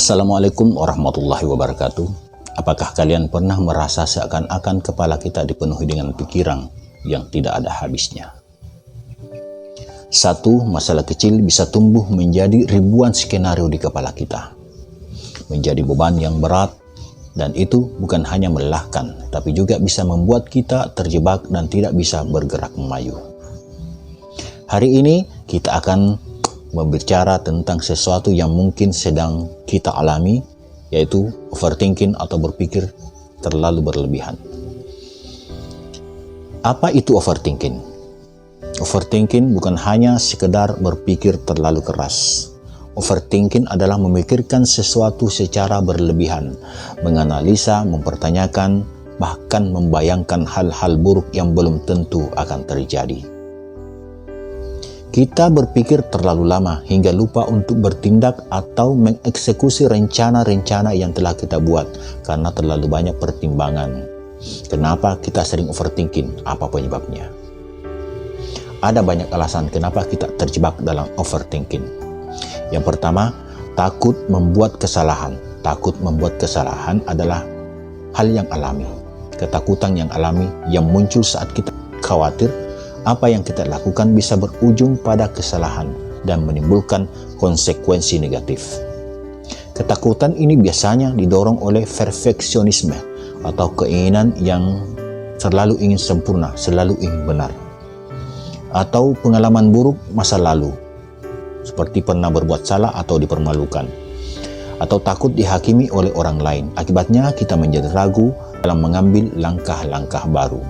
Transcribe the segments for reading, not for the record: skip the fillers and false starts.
Assalamualaikum warahmatullahi wabarakatuh. Apakah kalian pernah merasa seakan-akan kepala kita dipenuhi dengan pikiran yang tidak ada habisnya? Satu masalah kecil bisa tumbuh menjadi ribuan skenario di kepala kita. Menjadi beban yang berat, dan itu bukan hanya melelahkan, tapi juga bisa membuat kita terjebak dan tidak bisa bergerak maju. Hari ini kita akan berbicara tentang sesuatu yang mungkin sedang kita alami, yaitu overthinking atau berpikir terlalu berlebihan. Apa itu overthinking? Overthinking bukan hanya sekedar berpikir terlalu keras. Overthinking adalah memikirkan sesuatu secara berlebihan, menganalisa, mempertanyakan, bahkan membayangkan hal-hal buruk yang belum tentu akan terjadi. Kita berpikir terlalu lama hingga lupa untuk bertindak atau mengeksekusi rencana-rencana yang telah kita buat karena terlalu banyak pertimbangan. Kenapa kita sering overthinking? Apa penyebabnya? Ada banyak alasan kenapa kita terjebak dalam overthinking. Yang pertama, takut membuat kesalahan. Takut membuat kesalahan adalah hal yang alami. Ketakutan yang alami yang muncul saat kita khawatir apa yang kita lakukan bisa berujung pada kesalahan dan menimbulkan konsekuensi negatif. Ketakutan ini biasanya didorong oleh perfeksionisme atau keinginan yang selalu ingin sempurna, selalu ingin benar. Atau pengalaman buruk masa lalu, seperti pernah berbuat salah atau dipermalukan. Atau takut dihakimi oleh orang lain. Akibatnya kita menjadi ragu dalam mengambil langkah-langkah baru.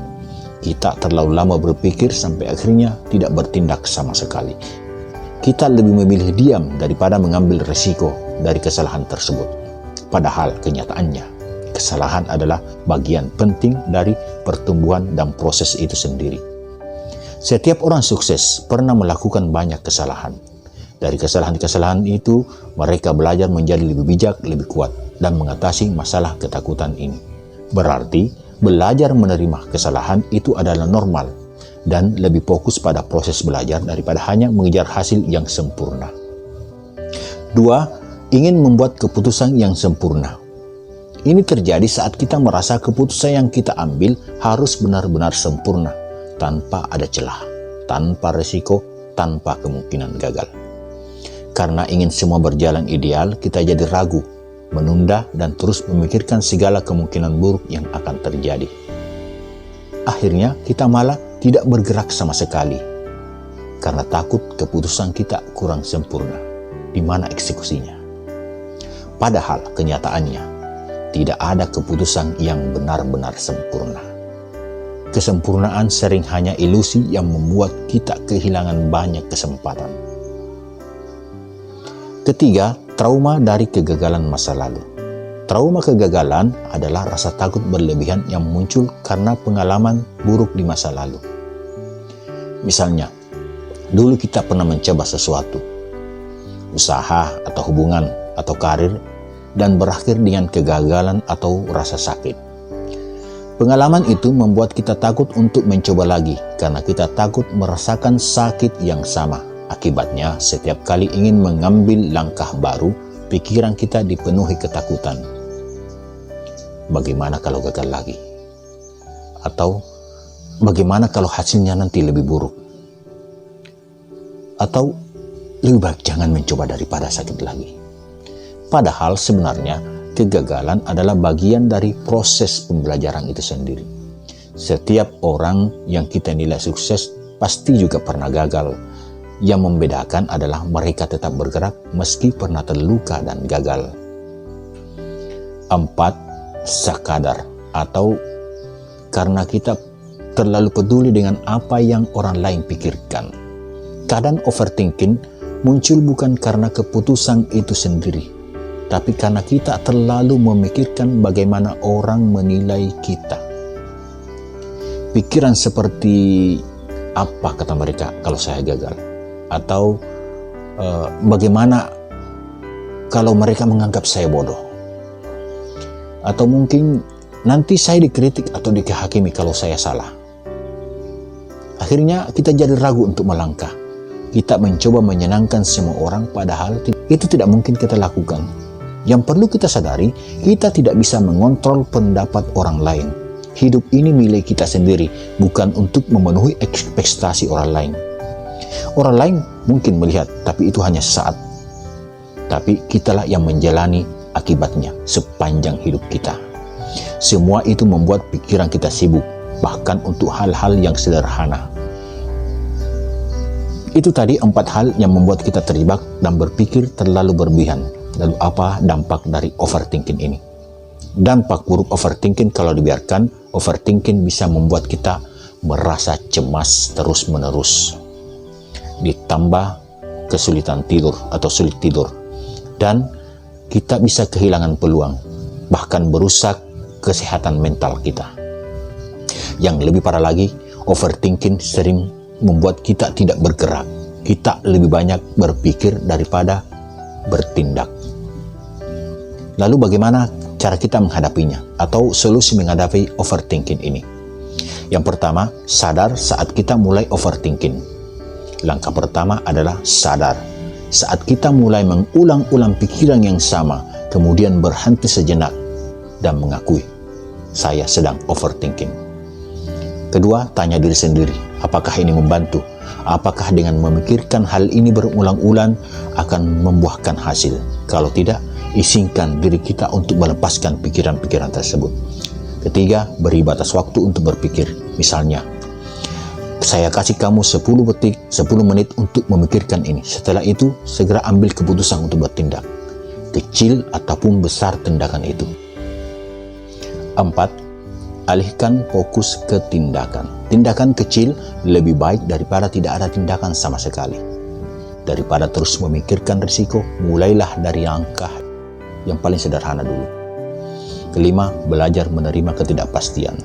Kita terlalu lama berpikir sampai akhirnya tidak bertindak sama sekali. Kita lebih memilih diam daripada mengambil resiko dari kesalahan tersebut. Padahal kenyataannya, kesalahan adalah bagian penting dari pertumbuhan dan proses itu sendiri. Setiap orang sukses pernah melakukan banyak kesalahan. Dari kesalahan-kesalahan itu, mereka belajar menjadi lebih bijak, lebih kuat, dan mengatasi masalah ketakutan ini. Berarti, belajar menerima kesalahan itu adalah normal dan lebih fokus pada proses belajar daripada hanya mengejar hasil yang sempurna. 2. Ingin membuat keputusan yang sempurna. Ini terjadi saat kita merasa keputusan yang kita ambil harus benar-benar sempurna, tanpa ada celah, tanpa resiko, tanpa kemungkinan gagal. Karena ingin semua berjalan ideal, kita jadi ragu, menunda dan terus memikirkan segala kemungkinan buruk yang akan terjadi. Akhirnya kita malah tidak bergerak sama sekali karena takut keputusan kita kurang sempurna. Di mana eksekusinya? Padahal kenyataannya tidak ada keputusan yang benar-benar sempurna. Kesempurnaan sering hanya ilusi yang membuat kita kehilangan banyak kesempatan. Ketiga, trauma dari kegagalan masa lalu. Trauma kegagalan adalah rasa takut berlebihan yang muncul karena pengalaman buruk di masa lalu. Misalnya, dulu kita pernah mencoba sesuatu, usaha atau hubungan atau karir, dan berakhir dengan kegagalan atau rasa sakit. Pengalaman itu membuat kita takut untuk mencoba lagi karena kita takut merasakan sakit yang sama. Akibatnya, setiap kali ingin mengambil langkah baru, pikiran kita dipenuhi ketakutan. Bagaimana kalau gagal lagi? Atau bagaimana kalau hasilnya nanti lebih buruk? Atau lebih baik jangan mencoba daripada sakit lagi. Padahal sebenarnya kegagalan adalah bagian dari proses pembelajaran itu sendiri. Setiap orang yang kita nilai sukses pasti juga pernah gagal. Yang membedakan adalah mereka tetap bergerak meski pernah terluka dan gagal. 4. Sekadar atau karena kita terlalu peduli dengan apa yang orang lain pikirkan. Keadaan overthinking muncul bukan karena keputusan itu sendiri, tapi karena kita terlalu memikirkan bagaimana orang menilai kita. Pikiran seperti, apa kata mereka kalau saya gagal? Atau bagaimana kalau mereka menganggap saya bodoh? Atau mungkin nanti saya dikritik atau dihakimi kalau saya salah. Akhirnya kita jadi ragu untuk melangkah. Kita mencoba menyenangkan semua orang, padahal itu tidak mungkin kita lakukan. Yang perlu kita sadari, kita tidak bisa mengontrol pendapat orang lain. Hidup ini milik kita sendiri, bukan untuk memenuhi ekspektasi orang lain. Orang lain mungkin melihat, tapi itu hanya sesaat. Tapi kitalah yang menjalani akibatnya sepanjang hidup kita. Semua itu membuat pikiran kita sibuk, bahkan untuk hal-hal yang sederhana. Itu tadi 4 hal yang membuat kita terjebak dan berpikir terlalu berlebihan. Lalu apa dampak dari overthinking ini? Dampak buruk overthinking kalau dibiarkan, overthinking bisa membuat kita merasa cemas terus-menerus. Ditambah kesulitan tidur atau sulit tidur. Dan kita bisa kehilangan peluang, bahkan merusak kesehatan mental kita. Yang lebih parah lagi, overthinking sering membuat kita tidak bergerak. Kita lebih banyak berpikir daripada bertindak. Lalu bagaimana cara kita menghadapinya atau solusi menghadapi overthinking ini? Yang pertama, sadar saat kita mulai overthinking. Langkah pertama adalah sadar. Saat kita mulai mengulang-ulang pikiran yang sama, kemudian berhenti sejenak dan mengakui, saya sedang overthinking. Kedua, tanya diri sendiri, apakah ini membantu? Apakah dengan memikirkan hal ini berulang-ulang akan membuahkan hasil? Kalau tidak, izinkan diri kita untuk melepaskan pikiran-pikiran tersebut. Ketiga, beri batas waktu untuk berpikir. Misalnya, saya kasih kamu 10 menit untuk memikirkan ini. Setelah itu, segera ambil keputusan untuk bertindak. Kecil ataupun besar tindakan itu. 4. Alihkan fokus ke tindakan. Tindakan kecil lebih baik daripada tidak ada tindakan sama sekali. Daripada terus memikirkan risiko, mulailah dari langkah yang paling sederhana dulu. Kelima, belajar menerima ketidakpastian.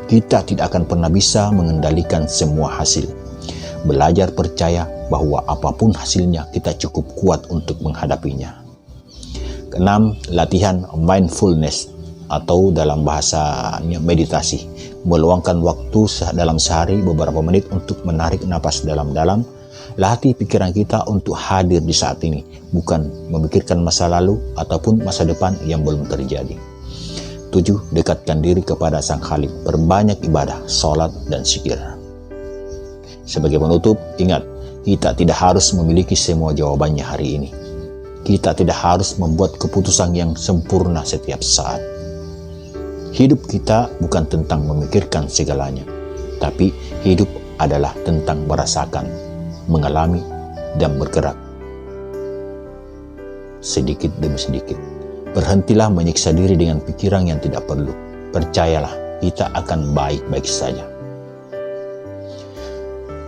Kita tidak akan pernah bisa mengendalikan semua hasil. Belajar percaya bahwa apapun hasilnya, kita cukup kuat untuk menghadapinya. Keenam, latihan mindfulness atau dalam bahasanya meditasi. Meluangkan waktu dalam sehari beberapa menit untuk menarik napas dalam-dalam. Latih pikiran kita untuk hadir di saat ini, bukan memikirkan masa lalu ataupun masa depan yang belum terjadi. 7. Dekatkan diri kepada Sang Khalik. Perbanyak ibadah, sholat, dan zikir. Sebagai penutup, ingat, kita tidak harus memiliki semua jawabannya hari ini. Kita tidak harus membuat keputusan yang sempurna setiap saat. Hidup kita bukan tentang memikirkan segalanya, tapi hidup adalah tentang merasakan, mengalami, dan bergerak. Sedikit demi sedikit. Berhentilah menyiksa diri dengan pikiran yang tidak perlu. Percayalah, kita akan baik-baik saja.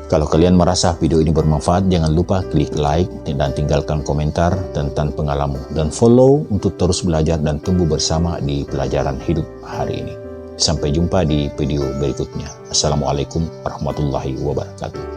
Kalau kalian merasa video ini bermanfaat, jangan lupa klik like dan tinggalkan komentar tentang pengalaman. Dan follow untuk terus belajar dan tumbuh bersama di pelajaran hidup hari ini. Sampai jumpa di video berikutnya. Assalamualaikum warahmatullahi wabarakatuh.